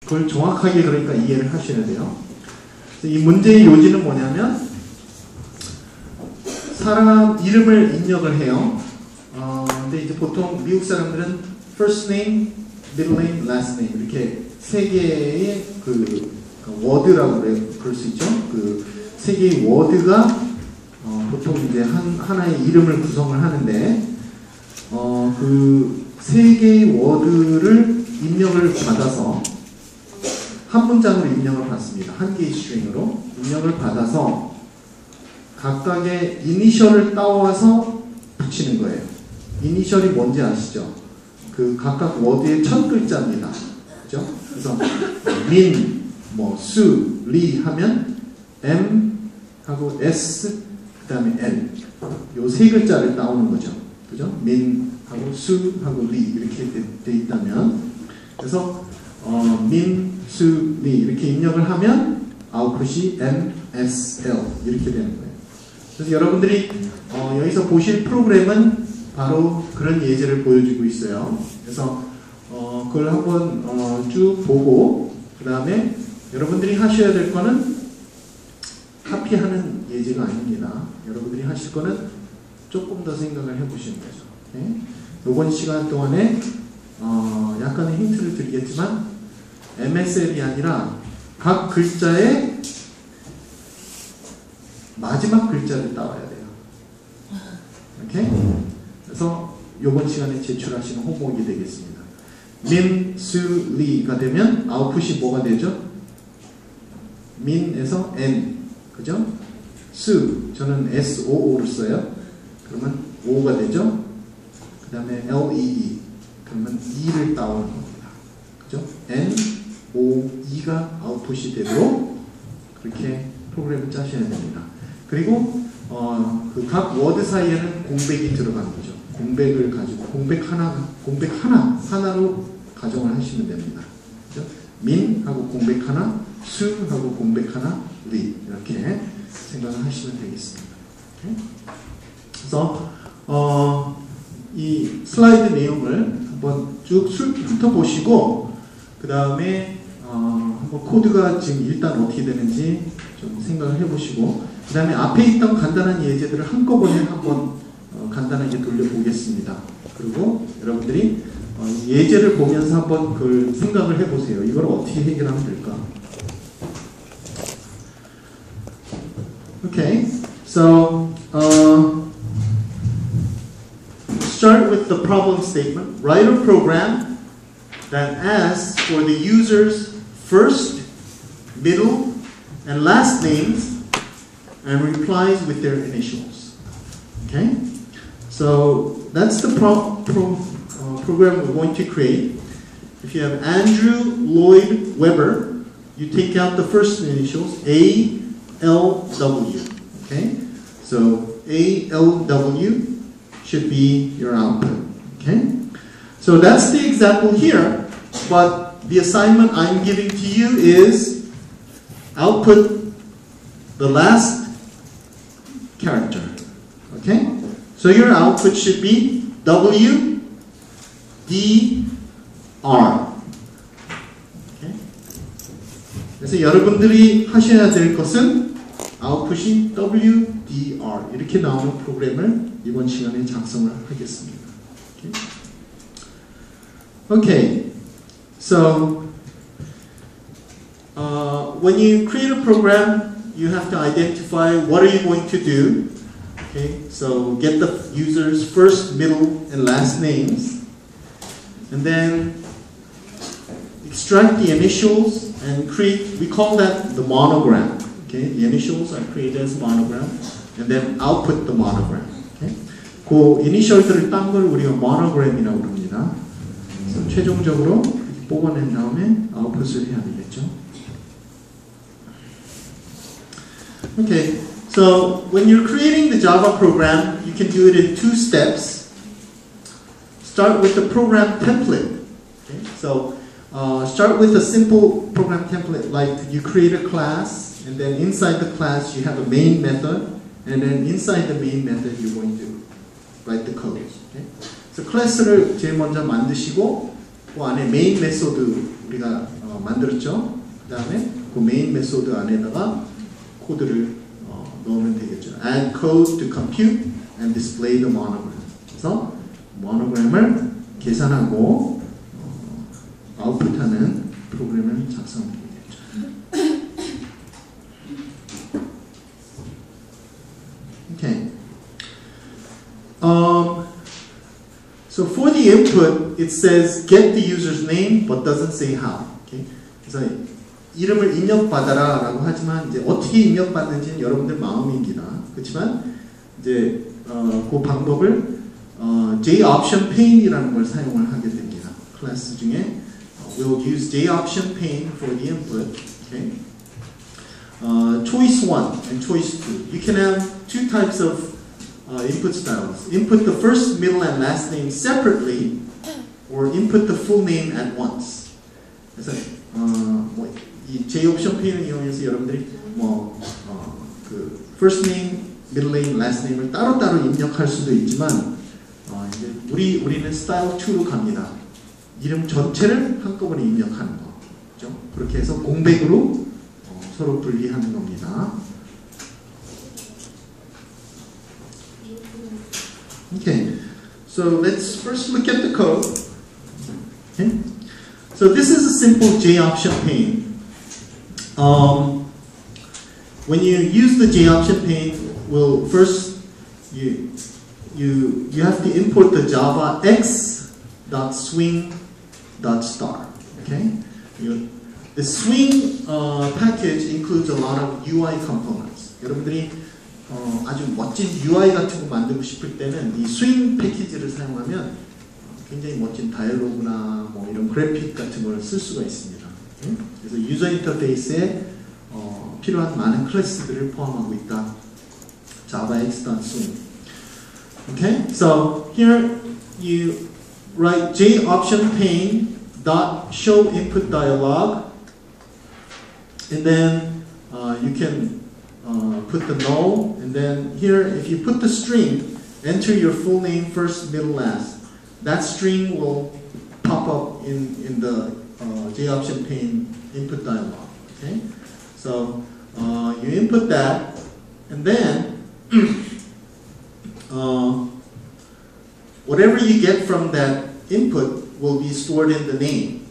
그걸 정확하게 그러니까 이해를 하셔야 돼요. 이 문제의 요지는 뭐냐면 사람 이름을 입력을 해요. 근데 이제 보통 미국 사람들은 first name, middle name, last name 이렇게 세 개의 그 워드라고 그럴 수 있죠. 그 세 개의 워드가 보통 이제 하나의 이름을 구성을 하는데 그 세 개의 워드를 입력을 받아서 한 문장으로 입력을 받습니다. 한 개의 스트링으로 입력을 받아서 각각의 이니셜을 따와서 붙이는 거예요. 이니셜이 뭔지 아시죠? 그 각각 워드의 첫 글자입니다. 그죠? 그래서 민, 뭐 수, 리 하면 M 하고 S 그 다음에 L 요 세 글자를 따오는 거죠. 그죠? 민 하고 수 하고 리 이렇게 돼 있다면 그래서 민, 수, 리 이렇게 입력을 하면 아웃풋이 M, S, L 이렇게 되는 거예요. 그래서 여러분들이 여기서 보실 프로그램은 바로 그런 예제를 보여주고 있어요. 그래서 그걸 한번 쭉 보고 그 다음에 여러분들이 하셔야 될 거는 카피하는 예제가 아닙니다. 여러분들이 하실 거는 조금 더 생각을 해보시는 거죠. 네? 이번 시간 동안에 약간의 힌트를 드리겠지만 MSL이 아니라 각 글자의 마지막 글자를 따와야 돼요. 오케이? 그래서 이번 시간에 제출하시는 호목이 되겠습니다. 민, 수, 리가 되면 아웃풋이 뭐가 되죠? 민에서 N, 그죠? 수, 저는 SOO를 써요. 그러면 O가 되죠? 그 다음에 LEE, 그러면 E를 따오는 겁니다. 그죠? N, O, E가 아웃풋이 되도록 그렇게 프로그램을 짜셔야 됩니다. 그리고 그 각 워드 사이에는 공백이 들어가는 거죠. 공백을 가지고 공백 하나로 가정을 하시면 됩니다. 그죠? 민하고 공백 하나, 수하고 공백 하나, 리 이렇게 생각을 하시면 되겠습니다. 오케이? 그래서 이 슬라이드 내용을 한번 쭉 훑어보시고 그 다음에 한번 코드가 지금 일단 어떻게 되는지 좀 생각을 해보시고 그 다음에 앞에 있던 간단한 예제들을 한꺼번에 한번 간단하게 돌려보겠습니다. 그리고 여러분들이 예제를 보면서 한번 그걸 생각을 해보세요. 이걸 어떻게 해결하면 될까? Okay, so start with the problem statement. Write a program that asks for the user's first, middle, and last names and replies with their initials. Okay? So that's the program we're going to create. If you have Andrew Lloyd Webber, you take out the first initials, A, L, W. Okay? So A, L, W should be your output. Okay? So that's the example here, but the assignment I'm giving to you is output the last character. Okay? So your output should be W, D, R. Okay? 그래서 여러분들이 하셔야 될 것은 아웃풋이 W, D, R 이렇게 나오는 프로그램을 이번 시간에 작성을 하겠습니다. Okay? Okay. So when you create a program, you have to identify what are you going to do. Okay, so get the user's first, middle, and last names, and then extract the initials and create. We call that the monogram. Okay, the initials are created as monogram, and then output the monogram. Okay, 그 이니셜들을 딴 걸 우리가 monogram이라고 부릅니다. 그래서 최종적으로 뽑아낸 다음에 아웃풋을 해야 되겠죠. Okay, so when you're creating the Java program, you can do it in two steps. Start with the program template. Okay, so start with a simple program template, like you create a class, and then inside the class you have a main method, and then inside the main method you're going to write the code. Okay? So 클래스를 제일 먼저 만드시고 그 안에 메인 메소드 우리가 만들었죠. 그 다음에 그 메인 메소드 안에다가 코드를 넣으면 되겠죠. Add code to compute and display the monogram. 그래서 monogram을 계산하고 아웃풋하는 프로그램을 작성하면 되겠죠. Okay. So for the input, it says get the user's name, but doesn't say how. Okay. 그래서 이름을 입력받아라 라고 하지만 이제 어떻게 입력받는지는 여러분들 마음입니다. 그렇지만 이제 그 방법을 JOptionPane이라는 걸 사용을 하게 됩니다. 클래스 중에 we'll use JOptionPane for the input. Okay. Choice 1 and choice 2. You can have two types of input styles. Input the first, middle, and last name separately, or input the full name at once. 그래서 이 JOptionPane을 이용해서 여러분들이 그 first name, middle name, last name을 따로따로 입력할 수도 있지만 이제 우리는 스타일 2로 갑니다. 이름 전체를 한꺼번에 입력하는 거. 그렇죠? 그렇게 해서 공백으로 서로 분리하는 겁니다. Okay, so let's first look at the code. Okay, so this is a simple JOptionPane. When you use the JOptionPane, well, first you have to import the Java x.swing.star. Okay, the swing package includes a lot of UI components. 여러분들이 아주 멋진 UI 같은 거 만들고 싶을 때는 이 스윙 패키지를 사용하면 굉장히 멋진 다이얼로그나 뭐 이런 그래픽 같은 걸 쓸 수가 있습니다. 그래서 유저 인터페이스에 필요한 많은 클래스들을 포함하고 있다. Java X.swing. Okay, so here you write JOptionPane.show input dialog, and then you can put the null, and then here if you put the string, enter your full name first, middle, last. That string will pop up in the JOptionPane input dialog. Okay, so you input that, and then whatever you get from that input will be stored in the name.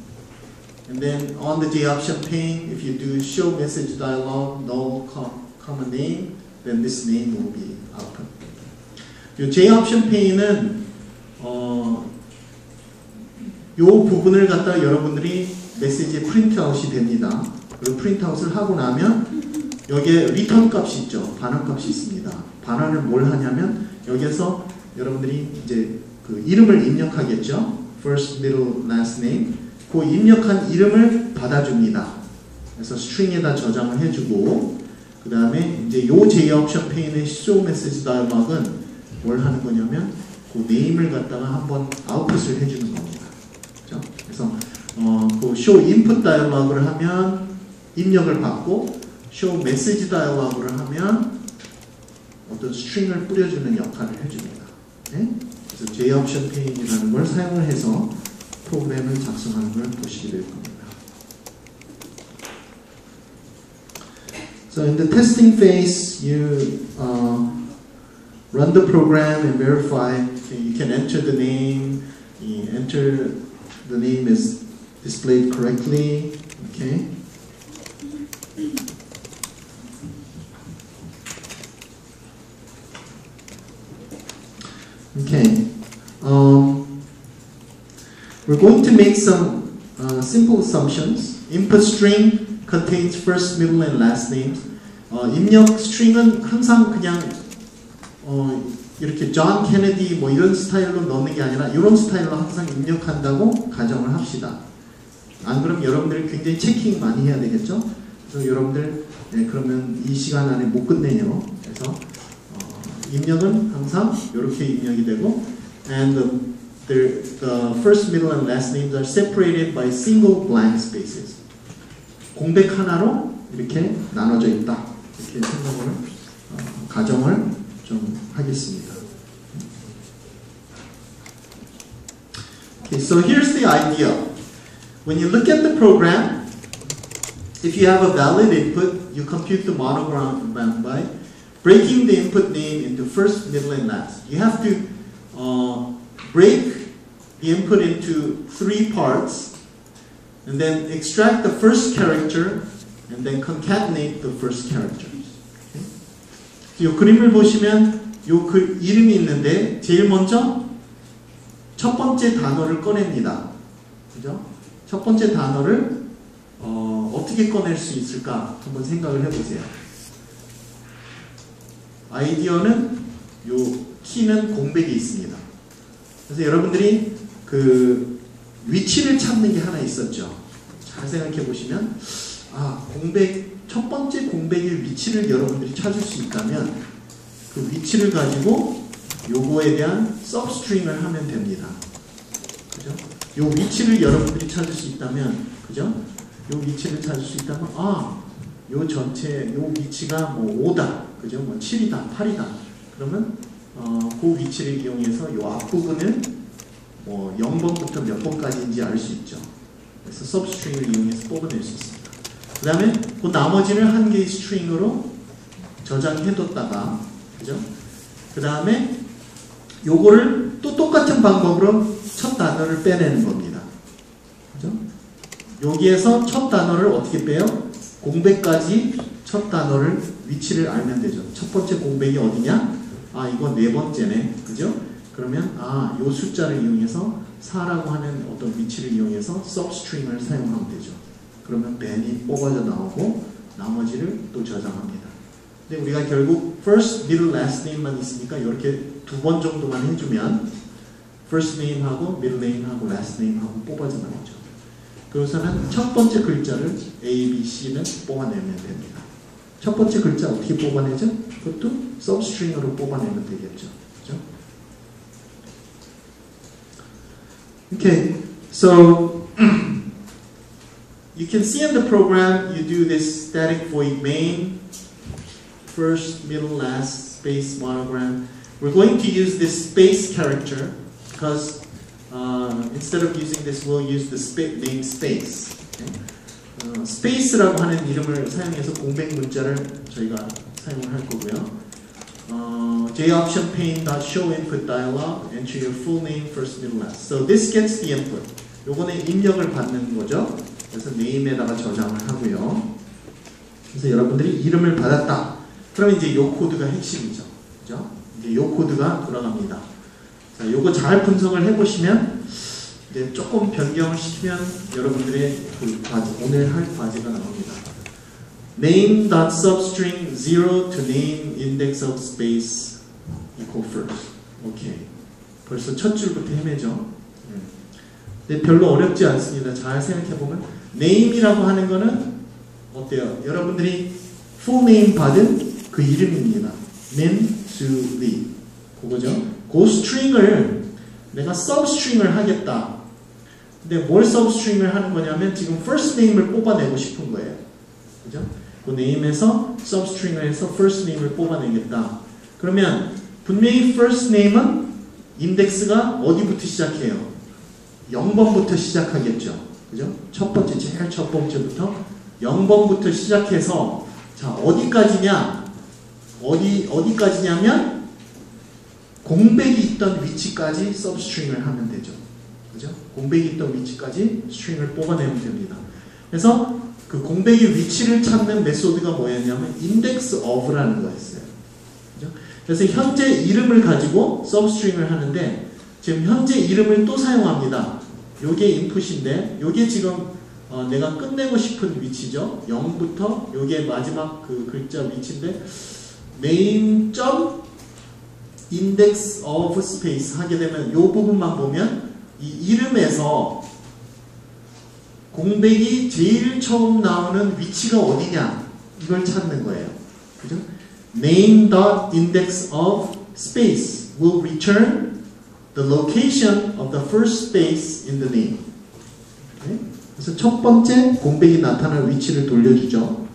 And then on the JOptionPane, if you do show message dialog, null, comma name, then this name will be output. 이 JOptionPane은 이 부분을 갖다 여러분들이 메시지에 프린트아웃이 됩니다. 그리고 프린트아웃을 하고 나면 여기에 리턴 값이 있죠. 반환 값이 있습니다. 반환을 뭘 하냐면 여기에서 여러분들이 이제 그 이름을 입력하겠죠. First, middle, last name. 그 입력한 이름을 받아줍니다. 그래서 스트링에다 저장을 해주고 그 다음에 이제 요 JOptionPane의 show message dialog은 뭘 하는 거냐면 그 name을 갖다가 한번 아웃풋을 해주는 겁니다. 그렇죠? 그래서 그 show input dialog을 하면 입력을 받고 show message dialog을 하면 어떤 스트링을 뿌려주는 역할을 해줍니다. 네? 그래서 JOptionPane이라는 걸 사용을 해서 프로그램을 작성하는 걸 보시게 될 겁니다. So in the testing phase, you run the program and verify. Okay, you can enter the name. You enter the name is displayed correctly. Okay. Okay. We're going to make some simple assumptions. Input string contains first, middle, and last names. 입력 string은 항상 그냥 이렇게 John Kennedy 뭐 이런 스타일로 넣는 게 아니라 이런 스타일로 항상 입력한다고 가정을 합시다. 안 그러면 여러분들이 굉장히 체킹 많이 해야 되겠죠? 그래서 여러분들 그러면 이 시간 안에 못 끝내요. 그래서 입력은 항상 이렇게 입력이 되고 and the first, middle, and last names are separated by single blank spaces. 공백 하나로 이렇게 나눠져 있다. 이렇게 생각을 가정을 좀 하겠습니다. Okay, so here's the idea. When you look at the program, if you have a valid input, you compute the monogram by breaking the input name into first, middle, and last. You have to break the input into 3 parts and then extract the first character and then concatenate the first characters. Okay? 이 그림을 보시면 그 이름이 있는데 제일 먼저 첫 번째 단어를 꺼냅니다. 그죠? 첫 번째 단어를 어떻게 꺼낼 수 있을까 한번 생각을 해보세요. 아이디어는 요 키는 공백이 있습니다. 그래서 여러분들이 그 위치를 찾는 게 하나 있었죠. 잘 생각해 보시면 첫 번째 공백의 위치를 여러분들이 찾을 수 있다면 그 위치를 가지고 요거에 대한 substring을 하면 됩니다. 그죠? 요 위치를 여러분들이 찾을 수 있다면, 그죠? 요 위치를 찾을 수 있다면, 요 전체, 요 위치가 뭐 5다, 그죠? 뭐 7이다, 8이다. 그러면, 그 위치를 이용해서 요 앞부분을 뭐 0번부터 몇 번까지인지 알 수 있죠. 그래서 substring을 이용해서 뽑아낼 수 있습니다. 그 다음에 그 나머지를 한 개의 스트링으로 저장해뒀다가, 그죠? 그 다음에 요거를 또 똑같은 방법으로 첫 단어를 빼내는 겁니다. 그죠? 여기에서 첫 단어를 어떻게 빼요? 공백까지 첫 단어를 위치를 알면 되죠. 첫 번째 공백이 어디냐? 이건 4번째네. 그죠? 그러면 요 숫자를 이용해서 4라고 하는 어떤 위치를 이용해서 substring을 사용하면 되죠. 그러면 ben이 뽑아져 나오고 나머지를 또 저장합니다. 근데 우리가 결국 first, middle, last name만 있으니까 이렇게 2번 정도만 해주면 first name하고 middle name하고 last name하고 뽑아져 나오죠. 그래서는 첫 번째 글자를 A, B, C는 뽑아내면 됩니다. 첫 번째 글자 어떻게 뽑아내죠? 그것도 substring으로 뽑아내면 되겠죠. 그죠? Okay, so you can see in the program you do this static void main, first, middle, last, space, monogram. We're going to use this space character because instead of using this, we'll use the name space. Okay? space라고 하는 이름을 사용해서 공백 문자를 저희가 사용을 할 거고요. JOption pane.show input dialog, enter your full name, first, middle, last. So this gets the input. 요거는 입력을 받는 거죠. 그래서 name에다가 저장을 하고요. 그래서 여러분들이 이름을 받았다. 그러면 이제 요 코드가 핵심이죠. 그죠? 이제 요 코드가 돌아갑니다. 자, 요거 잘 분석을 해보시면 이제 조금 변경을 시키면 여러분들의 그 과제, 오늘 할 과제가 나옵니다. name.substring 0 to name index of space equal first. 오케이. 벌써 첫 줄부터 헤매죠. 근데 별로 어렵지 않습니다. 잘 생각해보면 name이라고 하는 거는 어때요? 여러분들이 full name 받은 그 이름입니다. 민수리. 그거죠. 그 string을 내가 substring을 하겠다. 근데 뭘 substring을 하는 거냐면 지금 first name을 뽑아내고 싶은 거예요. 그죠? 그 name에서 substring을 해서 first name을 뽑아내겠다. 그러면 분명히 first name은 인덱스가 어디부터 시작해요? 0번부터 시작하겠죠. 그죠? 첫 번째, 제일 첫 번째부터 0번부터 시작해서 자, 어디까지냐? 어디까지냐면 공백이 있던 위치까지 substring을 하면 되죠. 그죠? 공백이 있던 위치까지 string을 뽑아내면 됩니다. 그래서 그 공백의 위치를 찾는 메소드가 뭐였냐면 index of라는 거였어요. 그죠? 그래서 현재 이름을 가지고 substring을 하는데 지금 현재 이름을 또 사용합니다. 요게 인풋인데 요게 지금 내가 끝내고 싶은 위치죠. 0부터 요게 마지막 그 글자 위치인데 name. index of space 하게 되면 요 부분만 보면 이 이름에서 공백이 제일 처음 나오는 위치가 어디냐 이걸 찾는 거예요. 그죠? name.index of space will return the location of the first space in the name. Okay? 그래서 첫 번째 공백이 나타날 위치를 돌려주죠.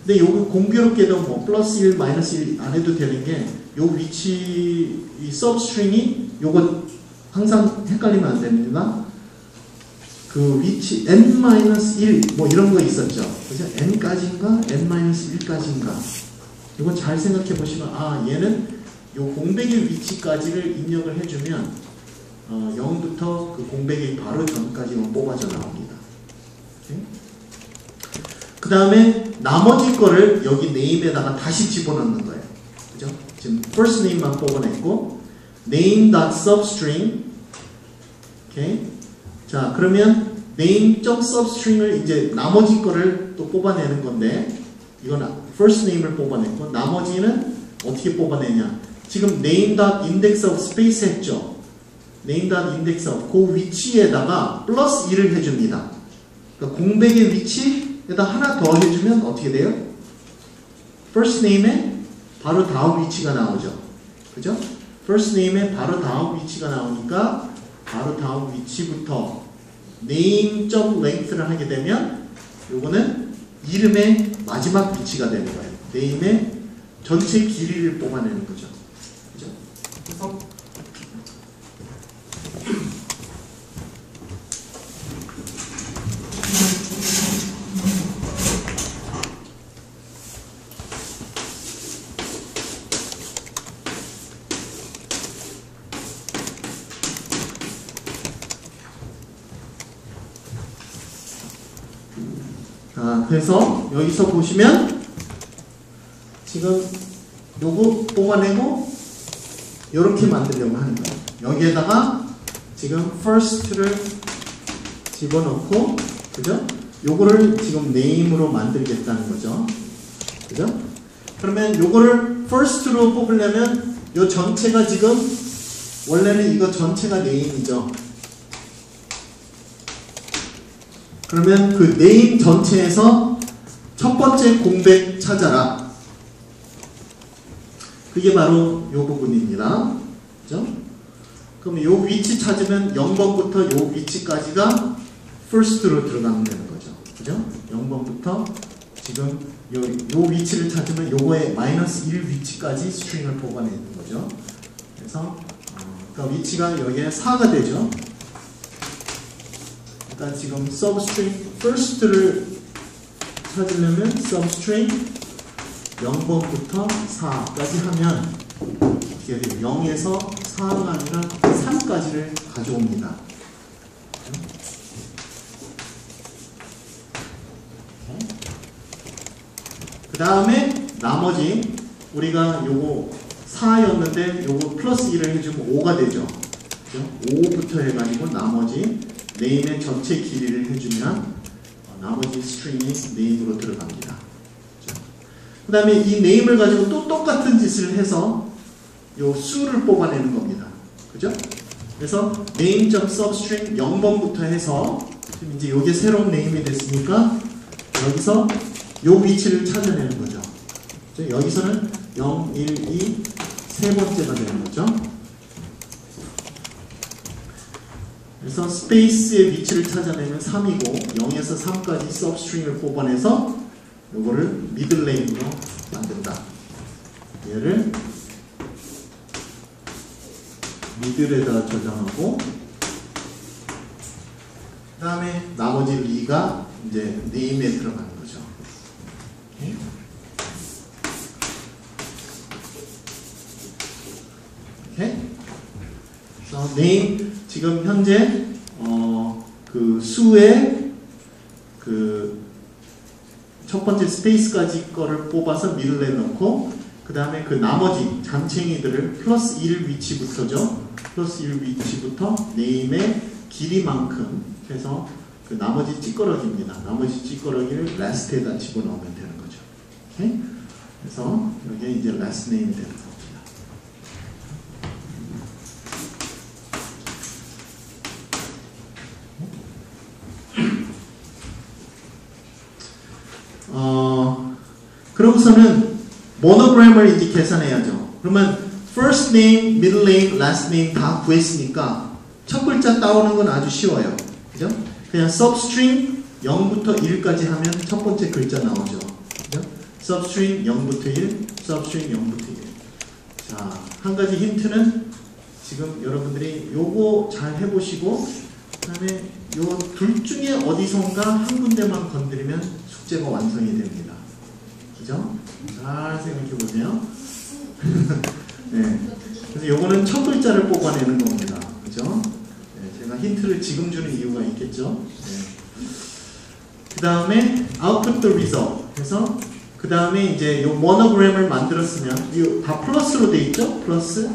근데 요거 공교롭게도 뭐 플러스 1, 마이너스 1 안 해도 되는 게 요 위치, 이 substring이 요거 항상 헷갈리면 안 됩니다. 그 위치 n-1 뭐 이런 거 있었죠. 그죠? n까지인가? n-1까지인가? 이거 잘 생각해 보시면, 아, 얘는 요 공백의 위치까지를 입력을 해주면 0부터 그 공백의 바로 전까지만 뽑아져 나옵니다. 그 다음에 나머지 거를 여기 name에다가 다시 집어넣는 거예요. 그죠? 지금 first name만 뽑아냈고 name.substring. 오케이. 자, 그러면 name.substring을 이제 나머지 거를 또 뽑아내는 건데, 이건 first name을 뽑아냈고, 나머지는 어떻게 뽑아내냐? 지금 name.index of space 했죠? name.index of 그 위치에다가 플러스 1을 해줍니다. 그러니까 공백의 위치에다 하나 더 해주면 어떻게 돼요? first name에 바로 다음 위치가 나오죠. 그죠? first name에 바로 다음 위치가 나오니까 바로 다음 위치부터 name.length를 하게 되면 요거는 이름의 마지막 위치가 되는 거예요. name의 전체 길이를 뽑아내는 거죠. 그죠? 그래서 그래서 여기서 보시면 지금 요거 뽑아내고 요렇게 만들려고 하는 거예요. 여기에다가 지금 first를 집어넣고, 그죠? 요거를 지금 name으로 만들겠다는 거죠. 그죠? 그러면 요거를 first로 뽑으려면 요 전체가 지금 원래는 이거 전체가 name이죠. 그러면 그 name 전체에서 첫 번째 공백 찾아라. 그게 바로 요 부분입니다. 그죠? 그럼 요 위치 찾으면 0번부터 요 위치까지가 first로 들어가면 되는 거죠. 그죠? 0번부터 지금 요 위치를 찾으면 요거의 -1 위치까지 스트링을 뽑아내는 거죠. 그래서 그러니까 위치가 여기에 4가 되죠. 그러니까 지금 substring first를 찾으려면 substring 0번부터 4까지 하면 어떻게 돼요? 0에서 4가 아니라 3까지를 가져옵니다. 그 다음에 나머지 우리가 요거 4였는데 요거 플러스 1을 해주면 5가 되죠. 5부터 해가지고 나머지 네임의 전체 길이를 해주면 나머지 스트링이 네임으로 들어갑니다. 그 다음에 이 네임을 가지고 또 똑같은 짓을 해서 요 수를 뽑아내는 겁니다. 그죠? 그래서 name.substring 0번부터 해서 지금 이제 요게 새로운 네임이 됐으니까 여기서 요 위치를 찾아내는 거죠. 여기서는 0, 1, 2 세 번째가 되는 거죠. 그래서 스페이스의 위치를 찾아내면 3이고 0에서 3까지 substring을 뽑아내서 요거를 middle name으로 만든다. 얘를 middle에다 저장하고 그 다음에 나머지 리가 이제 name에 들어가는 거죠. 오케이? 오케이? 그래서 name 지금 현재 그 수의 그 첫 번째 스페이스까지 거를 뽑아서 미들에 넣고 그 다음에 그 나머지 잔챙이들을 플러스 1 위치부터죠. 플러스 1 위치부터 네임의 길이만큼 해서 그 나머지 찌꺼러기입니다. 나머지 찌꺼러기를 last에다 집어넣으면 되는 거죠. 오케이? 그래서 이게 이제 last name이 되는 겁니다. 그러고서는 모노그램을 이제 계산해야죠. 그러면 first name, middle name, last name 다 구했으니까 첫 글자 따오는 건 아주 쉬워요. 그죠? 그냥 substring 0부터 1까지 하면 첫 번째 글자 나오죠. 그죠? substring 0부터 1, substring 0부터 1. 자, 한 가지 힌트는 지금 여러분들이 요거 잘 해보시고 그 다음에 요 둘 중에 어디선가 한 군데만 건드리면 숙제가 완성이 됩니다. 그죠? 잘 생각해 보세요. 네. 그래서 요거는 첫 글자를 뽑아내는 겁니다. 그죠? 네, 제가 힌트를 지금 주는 이유가 있겠죠? 네. 그 다음에 output the result. 그래서 그 다음에 이제 요 monogram을 만들었으면 이 다 플러스로 돼 있죠? 플러스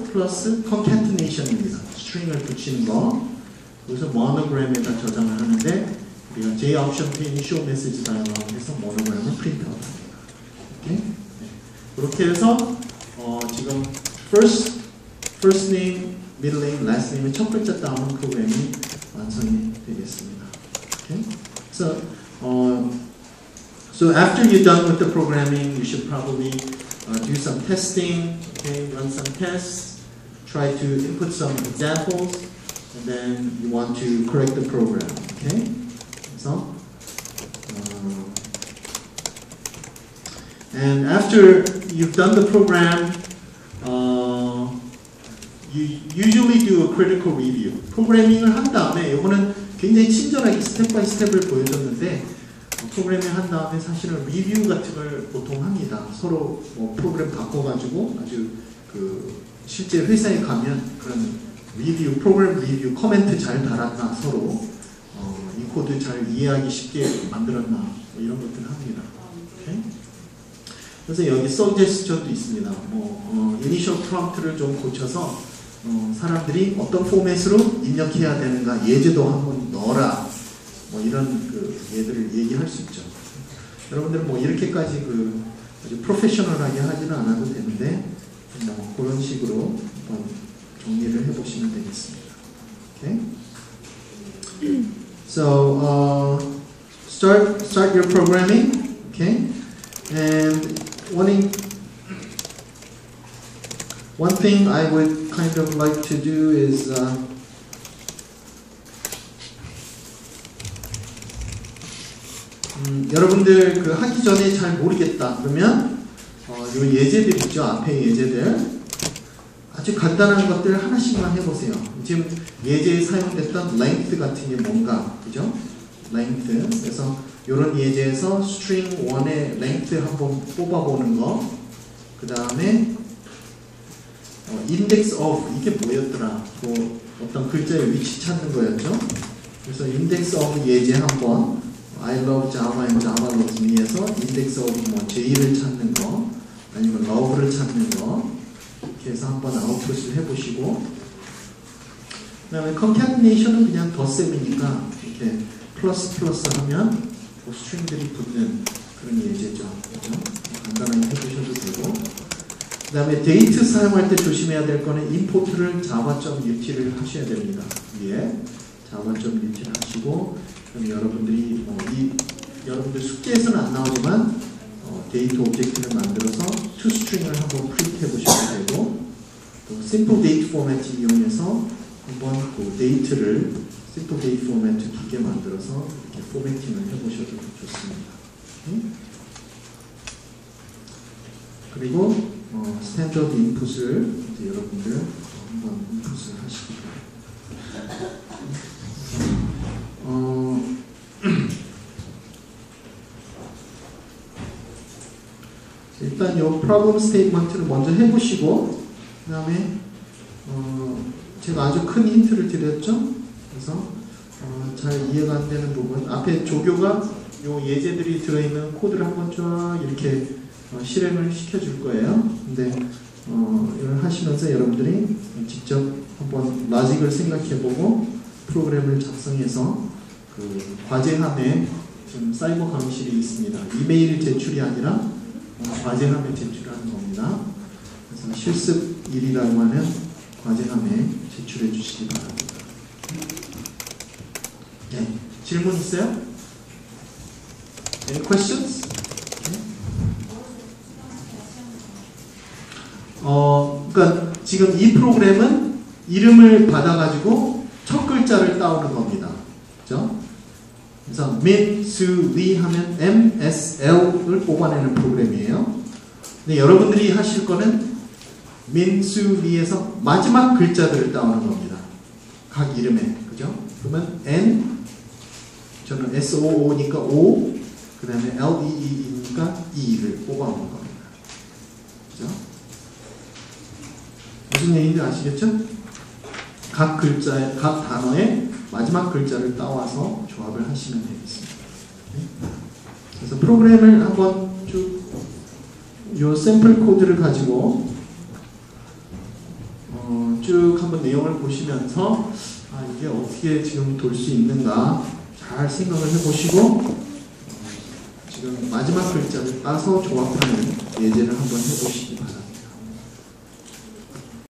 concatenation입니다. string을 붙이는 거. 그래서 monogram에다 저장을 하는데 우리가 J 옵션 페인이 show message 다이어그램에서 monogram을 프린트아웃 합니다. 오케이? 네. 그렇게 해서 지금 first name, middle name, last name의 첫 글자 따오는 프로그램이 완성이 되겠습니다. Okay? So after you're done with the programming, you should probably do some testing, okay? Run some tests, try to input some examples, and then you want to correct the program. Okay? So, and after you've done the program, you usually do a critical review. 프로그래밍을 한 다음에 이거는 굉장히 친절하게 스텝 바이 스텝을 보여줬는데 프로그래밍 한 다음에 사실은 리뷰 같은 걸 보통 합니다. 서로 뭐 프로그램 바꿔가지고 아주 그 실제 회사에 가면 그런 리뷰, 프로그램 리뷰, 코멘트 잘 달았나 서로 이 코드 잘 이해하기 쉽게 만들었나 뭐 이런 것들을 합니다. Okay? 그래서 여기 서제스션도 있습니다. 이니셜 프롬프트를 좀 고쳐서 사람들이 어떤 포맷으로 입력해야 되는가 예제도 한번 넣어라. 뭐 이런 그 예들을 얘기할 수 있죠. 여러분들은 뭐 이렇게까지 그 아주 프로페셔널하게 하지는 않아도 되는데 뭐 그런 식으로 한번 정리를 해보시면 되겠습니다. Okay? So start your programming. Okay? And one thing I would kind of like to do is 여러분들 그 하기 전에 잘 모르겠다 그러면 요 예제들 있죠. 앞에 예제들 아주 간단한 것들 하나씩만 해보세요. 지금 예제에 사용됐던 length 같은 게 뭔가 그죠? length. 그래서 이런 예제에서 string 1의 length 한번 뽑아보는 거. 그 다음에 index of 이게 뭐였더라? 그 어떤 글자의 위치 찾는 거였죠. 그래서 index of 예제 한번 I love Java and Java loves me에서 index of 뭐 J를 찾는 거 아니면 love를 찾는 거 이렇게 해서 한번 아웃풋을 해보시고 그 다음에 concatenation은 그냥 덧셈이니까 이렇게 플러스 하면 뭐 스트링들이 붙는 그런 예제죠. 그렇죠? 간단하게 해보셔도 되고 그 다음에 데이트 사용할 때 조심해야 될 거는 import를 java.ut를 하셔야 됩니다. 위에 java.ut를 하시고 그럼 여러분들이 여러분들 숙제에서는 안 나오지만 데이터 오브젝트를 만들어서 toString을 한번 프린트 해보셔도 되고 또 simple date format 이용해서 한번 그 데이트를 simple date format 두개 만들어서 이렇게 포매팅을 해보셔도 좋습니다. 오케이? 그리고 스탠더드 인풋을 이제 여러분들 한번 인풋을 하시기 바랍니다. 일단 이 프로블럼 스테이트먼트를 먼저 해보시고 그 다음에 제가 아주 큰 힌트를 드렸죠. 그래서 잘 이해가 안 되는 부분 앞에 조교가 이 예제들이 들어있는 코드를 한번 쫙 이렇게 실행을 시켜줄 거예요. 근데 이걸 하시면서 여러분들이 직접 한번 라직을 생각해보고 프로그램을 작성해서 그 과제함에 지금 사이버 강의실이 있습니다. 이메일 제출이 아니라 과제함에 제출하는 겁니다. 그래서 실습 1이라고 하는 과제함에 제출해 주시기 바랍니다. 네, 질문 있어요? Any questions? 그러니까 지금 이 프로그램은 이름을 받아가지고 첫 글자를 따오는 겁니다. 그죠? 그래서 min, su, li 하면 MSL을 뽑아내는 프로그램이에요. 근데 여러분들이 하실 거는 min, su, li에서 마지막 글자들을 따오는 겁니다. 각 이름에. 그죠? 그러면 N, 저는 SOO니까 O, 그 다음에 LEE니까 E를 뽑아놓은 겁니다. 그죠? 무슨 얘기인지 아시겠죠? 각 단어의 마지막 글자를 따와서 조합을 하시면 되겠습니다. 그래서 프로그램을 한번 요 샘플 코드를 가지고 쭉 한번 내용을 보시면서 이게 어떻게 지금 돌 수 있는가 잘 생각을 해보시고 지금 마지막 글자를 따서 조합하는 예제를 한번 해보시기 바랍니다.